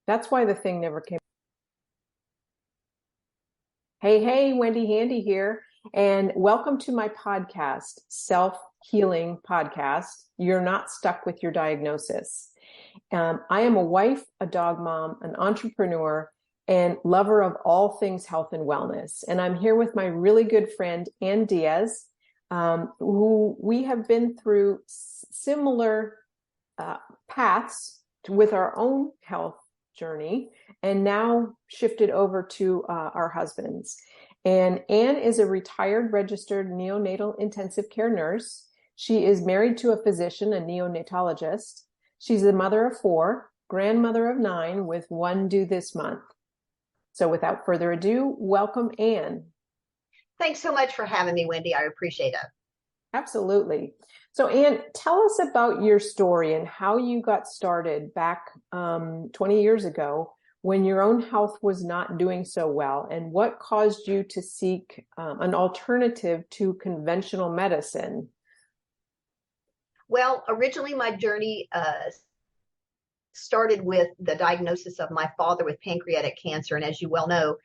That's why the thing never came. Hey, Wendy Handy here, and welcome to my podcast, Self Healing Podcast. You're not stuck with your diagnosis. I am a wife, a dog mom, an entrepreneur, and lover of all things health and wellness. And I'm here with my really good friend, Anne Diaz, who we have been through similar paths with our own health journey, and now shifted over to our husbands. And Anne is a retired registered neonatal intensive care nurse. She is married to a physician, a neonatologist. She's the mother of 4, grandmother of 9, with 1 due this month. So without further ado, welcome, Anne. Thanks so much for having me, Wendy. I appreciate it. Absolutely. So Anne, tell us about your story and how you got started back 20 years ago when your own health was not doing so well, and what caused you to seek an alternative to conventional medicine? Well, originally my journey started with the diagnosis of my father with pancreatic cancer. And as you well know,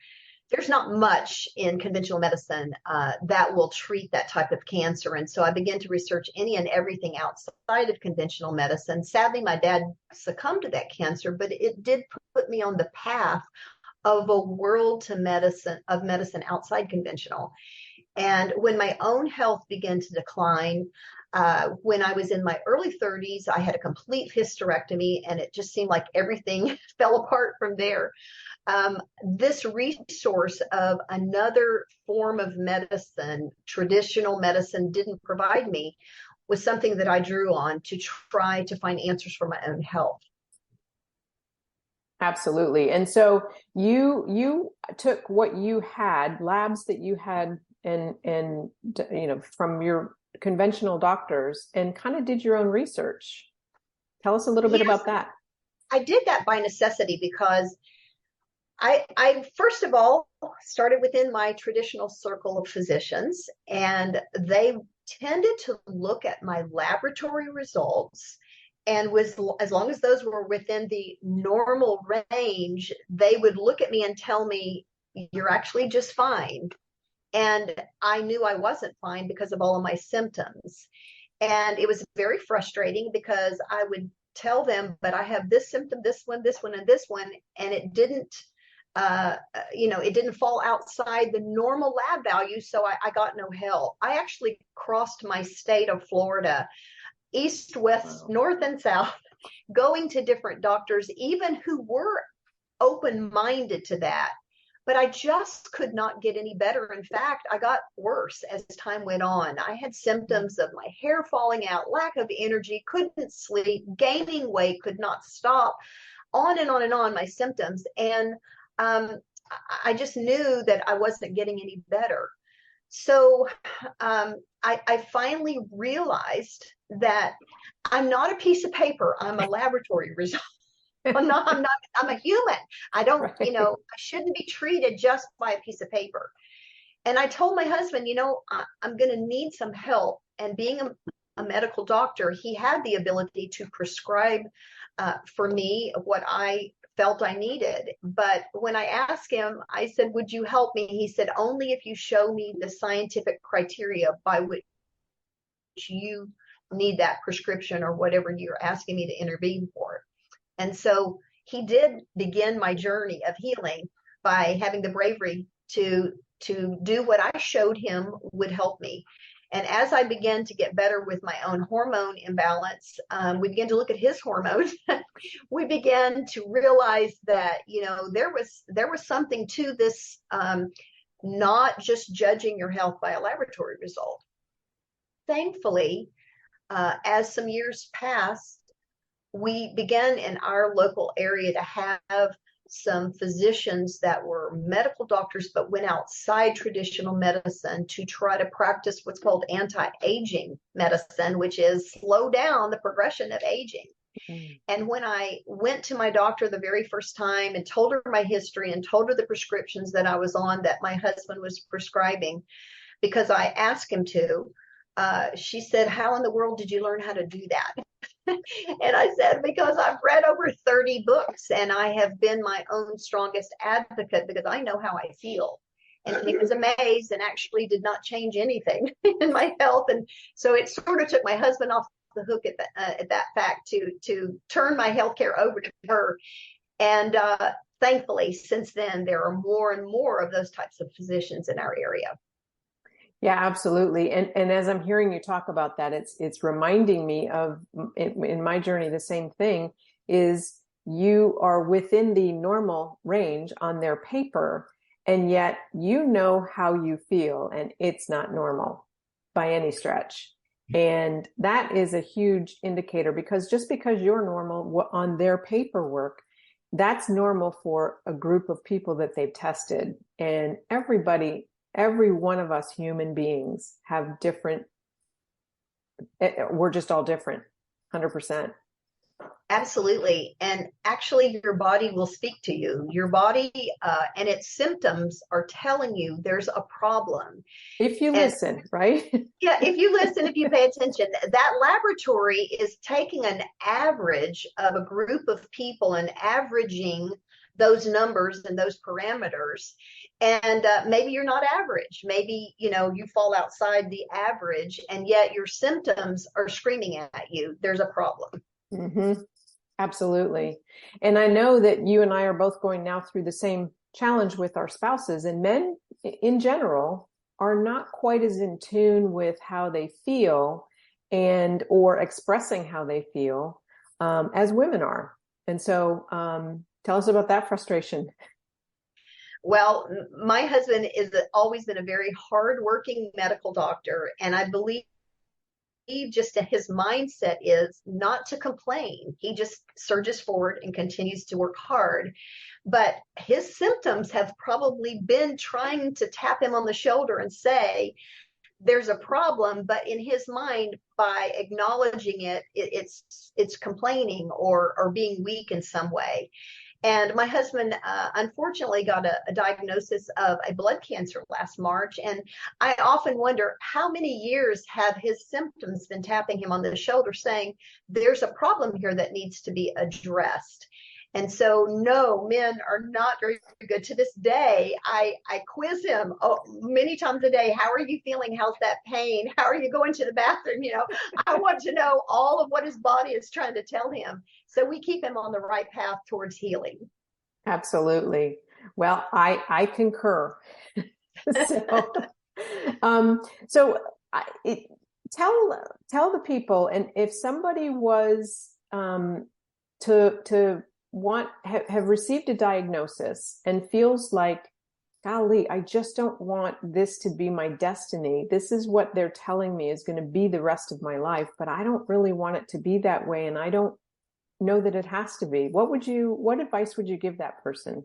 there's not much in conventional medicine that will treat that type of cancer. And so I began to research any and everything outside of conventional medicine. Sadly, my dad succumbed to that cancer, but it did put me on the path of a world to medicine, of medicine outside conventional. And when my own health began to decline, when I was in my early 30s, I had a complete hysterectomy, and it just seemed like everything fell apart from there. This resource of another form of medicine, traditional medicine, didn't provide me, was something that I drew on to try to find answers for my own health. Absolutely. And so you took what you had, labs that you had, and from your conventional doctors, and kind of did your own research. Tell us a little bit about that. I did that by necessity because I first of all started within my traditional circle of physicians, and they tended to look at my laboratory results, and as long as those were within the normal range, they would look at me and tell me, "You're actually just fine." And I knew I wasn't fine because of all of my symptoms. And it was very frustrating because I would tell them, but I have this symptom, this one, and this one, and it didn't it didn't fall outside the normal lab value, so I got no help. I actually crossed my state of Florida, east, west, north, and south, going to different doctors, even who were open-minded to that. But I just could not get any better. In fact, I got worse as time went on. I had symptoms of my hair falling out, lack of energy, couldn't sleep, gaining weight, could not stop, on and on and on, my symptoms. And I just knew that I wasn't getting any better. So I finally realized that I'm not a piece of paper. I'm a laboratory result. I'm a human. I don't, Right. I shouldn't be treated just by a piece of paper. And I told my husband, I'm going to need some help. And being a medical doctor, he had the ability to prescribe for me what I felt I needed. But when I asked him, I said, "Would you help me?" He said, "Only if you show me the scientific criteria by which you need that prescription or whatever you're asking me to intervene for." And so he did begin my journey of healing by having the bravery to do what I showed him would help me. And as I began to get better with my own hormone imbalance, we began to look at his hormones. We began to realize that, there was something to this, not just judging your health by a laboratory result. Thankfully, as some years passed, we began in our local area to have some physicians that were medical doctors but went outside traditional medicine to try to practice what's called anti-aging medicine, which is slow down the progression of aging. And when I went to my doctor the very first time and told her my history and told her the prescriptions that I was on that my husband was prescribing, because I asked him to, she said, "How in the world did you learn how to do that?" And I said, because I've read over 30 books and I have been my own strongest advocate because I know how I feel. And he was amazed and actually did not change anything in my health. And so it sort of took my husband off the hook at that fact to turn my healthcare over to her. And thankfully, since then, there are more and more of those types of physicians in our area. Yeah, absolutely. And as I'm hearing you talk about that, it's reminding me of in my journey, the same thing is you are within the normal range on their paper, and yet you know how you feel, and it's not normal by any stretch. And that is a huge indicator because just because you're normal on their paperwork, that's normal for a group of people that they've tested. And every one of us human beings have different, we're just all different, 100%. Absolutely. And actually, your body will speak to you. Your body and its symptoms are telling you there's a problem. If you And listen, right? yeah, if you listen, if you pay attention, that laboratory is taking an average of a group of people and averaging those numbers and those parameters. And maybe you're not average. Maybe, you fall outside the average, and yet your symptoms are screaming at you. There's a problem. Mm-hmm. Absolutely. And I know that you and I are both going now through the same challenge with our spouses, and men in general are not quite as in tune with how they feel and or expressing how they feel as women are. And so tell us about that frustration. Well, my husband is always been a very hardworking medical doctor, and I believe just his mindset is not to complain. He just surges forward and continues to work hard. But his symptoms have probably been trying to tap him on the shoulder and say, there's a problem, but in his mind, by acknowledging it's complaining or being weak in some way. And my husband, unfortunately, got a diagnosis of a blood cancer last March. And I often wonder how many years have his symptoms been tapping him on the shoulder saying, there's a problem here that needs to be addressed. And so, no, men are not very good. To this day, I quiz him many times a day. How are you feeling? How's that pain? How are you going to the bathroom? I want to know all of what his body is trying to tell him. So we keep him on the right path towards healing. Absolutely. Well, I concur. So, tell the people, and if somebody was to have received a diagnosis and feels like, golly, I just don't want this to be my destiny. This is what they're telling me is going to be the rest of my life, but I don't really want it to be that way, and I don't know that it has to be. What advice would you give that person?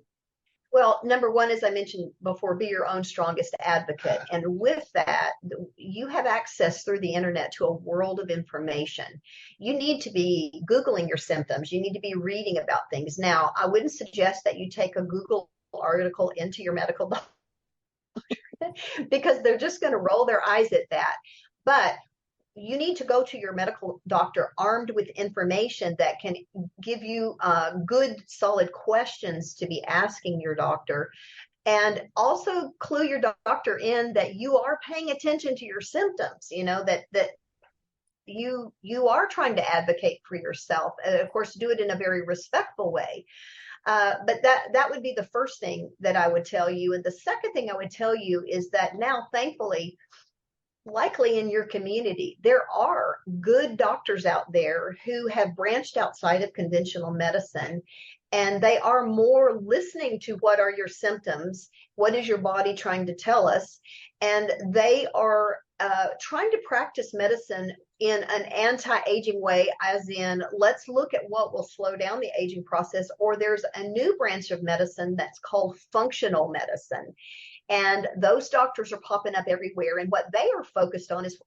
Well, number one, as I mentioned before, be your own strongest advocate. And with that, you have access through the internet to a world of information. You need to be Googling your symptoms. You need to be reading about things. Now, I wouldn't suggest that you take a Google article into your medical doctor because they're just going to roll their eyes at that. But you need to go to your medical doctor armed with information that can give you good, solid questions to be asking your doctor. And also clue your doctor in that you are paying attention to your symptoms, that you are trying to advocate for yourself. And of course, do it in a very respectful way. But that would be the first thing that I would tell you. And the second thing I would tell you is that now, thankfully, likely in your community, there are good doctors out there who have branched outside of conventional medicine, and they are more listening to what are your symptoms, what is your body trying to tell us, and they are trying to practice medicine in an anti-aging way, as in, let's look at what will slow down the aging process. Or there's a new branch of medicine that's called functional medicine. And those doctors are popping up everywhere. And what they are focused on is,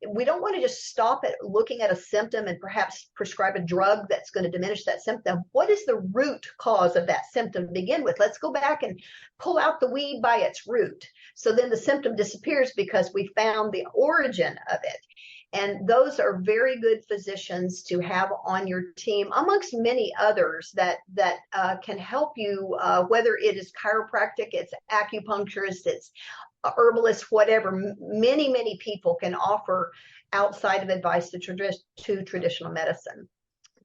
we don't want to just stop at looking at a symptom and perhaps prescribe a drug that's going to diminish that symptom. What is the root cause of that symptom to begin with? Let's go back and pull out the weed by its root. So then the symptom disappears because we found the origin of it. And those are very good physicians to have on your team, amongst many others that can help you, whether it is chiropractic, it's acupuncturist, it's herbalist, whatever. Many people can offer outside of advice to traditional medicine.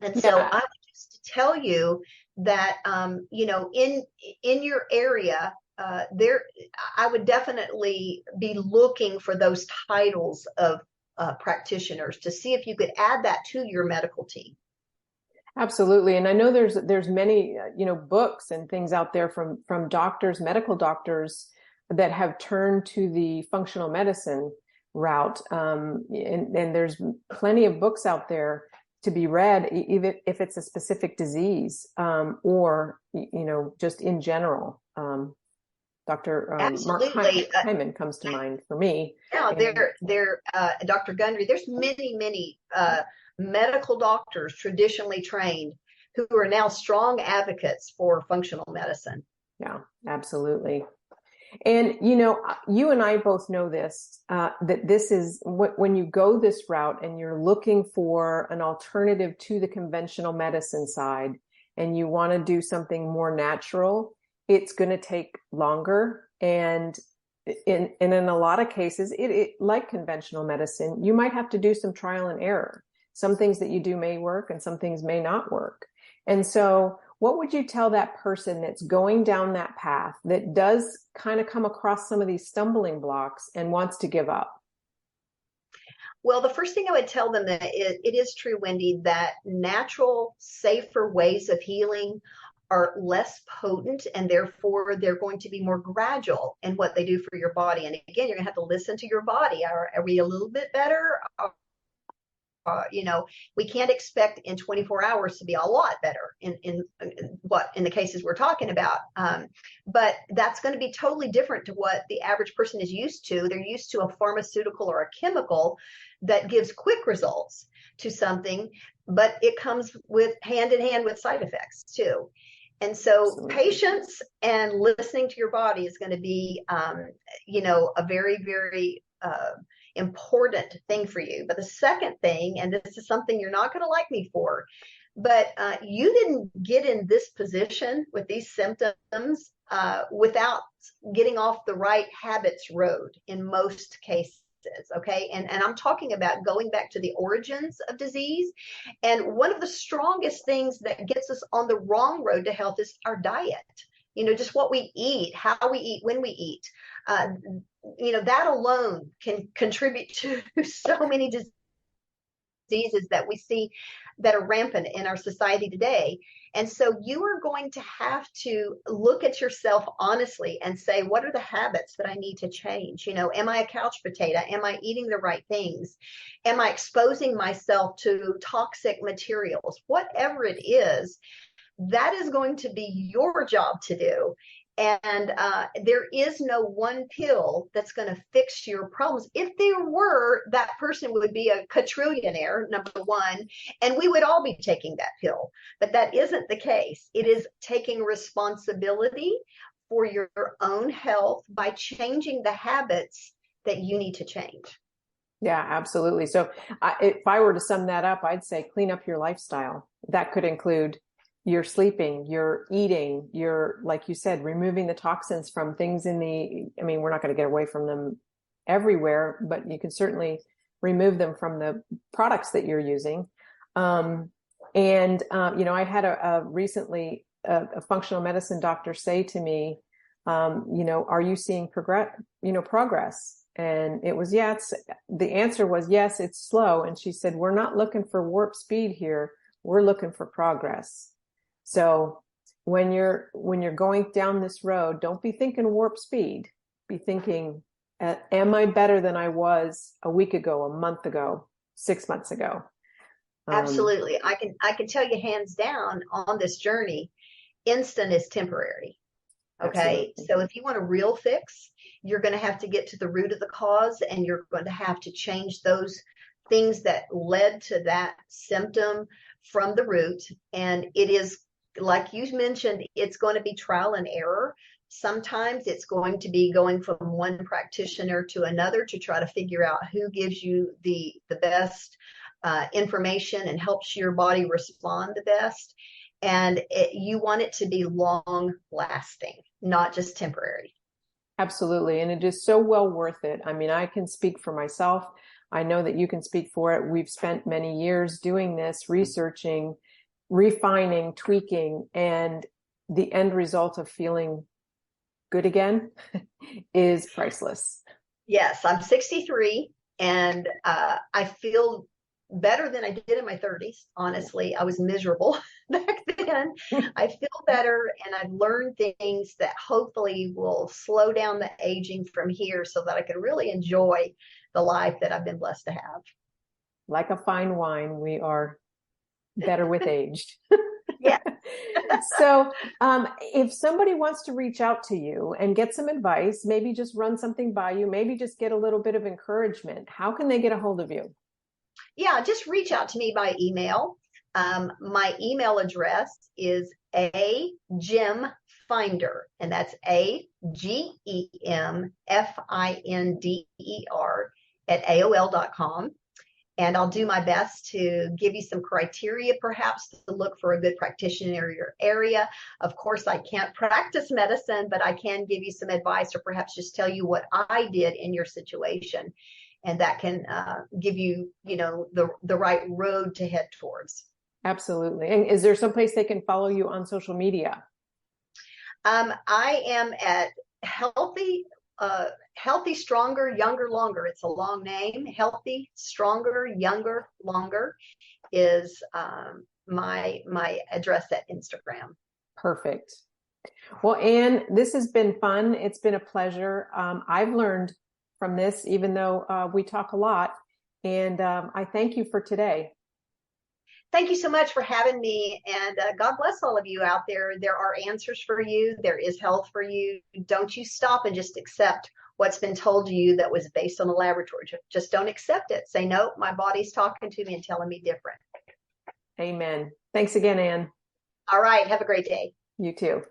And so I would just tell you that, in your area, I would definitely be looking for those titles of practitioners to see if you could add that to your medical team. Absolutely. And I know there's many, books and things out there from doctors, medical doctors that have turned to the functional medicine route. And there's plenty of books out there to be read, even if it's a specific disease, or, just in general. Dr. Mark Hyman comes to mind for me. Yeah, Dr. Gundry, there's many medical doctors traditionally trained who are now strong advocates for functional medicine. Yeah, absolutely. And, you and I both know this, that this is when you go this route and you're looking for an alternative to the conventional medicine side and you want to do something more natural, it's going to take longer. And in a lot of cases, it like conventional medicine, you might have to do some trial and error. Some things that you do may work and some things may not work. And so what would you tell that person that's going down that path that does kind of come across some of these stumbling blocks and wants to give up? Well, the first thing I would tell them that it is true, Wendy, that natural, safer ways of healing are less potent, and therefore they're going to be more gradual in what they do for your body. And again, you're going to have to listen to your body. Are we a little bit better? We can't expect in 24 hours to be a lot better in the cases we're talking about. But that's going to be totally different to what the average person is used to. They're used to a pharmaceutical or a chemical that gives quick results to something, but it comes with hand in hand with side effects too. And so patience and listening to your body is going to be, a very, very important thing for you. But the second thing, and this is something you're not going to like me for, but you didn't get in this position with these symptoms without getting off the right habits road in most cases. Okay. And I'm talking about going back to the origins of disease. And one of the strongest things that gets us on the wrong road to health is our diet. Just what we eat, how we eat, when we eat. That alone can contribute to so many diseases that we see that are rampant in our society today. And so you are going to have to look at yourself honestly and say, what are the habits that I need to change? Am I a couch potato? Am I eating the right things? Am I exposing myself to toxic materials? Whatever it is, that is going to be your job to do. And there is no one pill that's going to fix your problems. If there were, that person would be a quadrillionaire, number one, and we would all be taking that pill. But that isn't the case. It is taking responsibility for your own health by changing the habits that you need to change. Yeah, absolutely. So if I were to sum that up, I'd say clean up your lifestyle. That could include your sleeping, your eating, your, like you said, removing the toxins from things we're not going to get away from them everywhere, but you can certainly remove them from the products that you're using. I had recently a functional medicine doctor say to me, are you seeing progress? And it was, the answer was, yes, it's slow. And she said, we're not looking for warp speed here. We're looking for progress. So when you're going down this road, don't be thinking warp speed. Be thinking, am I better than I was a week ago, a month ago, 6 months ago? Absolutely. I can tell you hands down on this journey, instant is temporary. Okay. Absolutely. So if you want a real fix, you're going to have to get to the root of the cause, and you're going to have to change those things that led to that symptom from the root. And it is, like you mentioned, it's going to be trial and error, Sometimes it's going to be going from one practitioner to another to try to figure out who gives you the best information and helps your body respond the best. And you want it to be long lasting, not just temporary. Absolutely. And it is so well worth it. I mean, I can speak for myself. I know that you can speak for it. We've spent many years doing this, researching, refining, tweaking, and the end result of feeling good again is priceless. Yes, I'm 63 and I feel better than I did in my 30s. Honestly, I was miserable back then. I feel better and I've learned things that hopefully will slow down the aging from here so that I can really enjoy the life that I've been blessed to have. Like a fine wine, we are better with age. Yeah. So if somebody wants to reach out to you and get some advice, maybe just run something by you, maybe just get a little bit of encouragement, how can they get a hold of you? Yeah, just reach out to me by email. My email address is agimfinder, and that's AGEMFINDER at AOL.com. And I'll do my best to give you some criteria, perhaps, to look for a good practitioner in your area. Of course, I can't practice medicine, but I can give you some advice or perhaps just tell you what I did in your situation. And that can give you, the right road to head towards. Absolutely. And is there someplace they can follow you on social media? I am at Healthy, Stronger, Younger, Longer. It's a long name. Healthy, Stronger, Younger, Longer is my address at Instagram. Perfect. Well, Anne, this has been fun. It's been a pleasure. I've learned from this, even though we talk a lot. And I thank you for today. Thank you so much for having me. And God bless all of you out there. There are answers for you. There is health for you. Don't you stop and just accept what's been told to you that was based on a laboratory. Just don't accept it. Say, no, my body's talking to me and telling me different. Amen. Thanks again, Anne. All right. Have a great day. You too.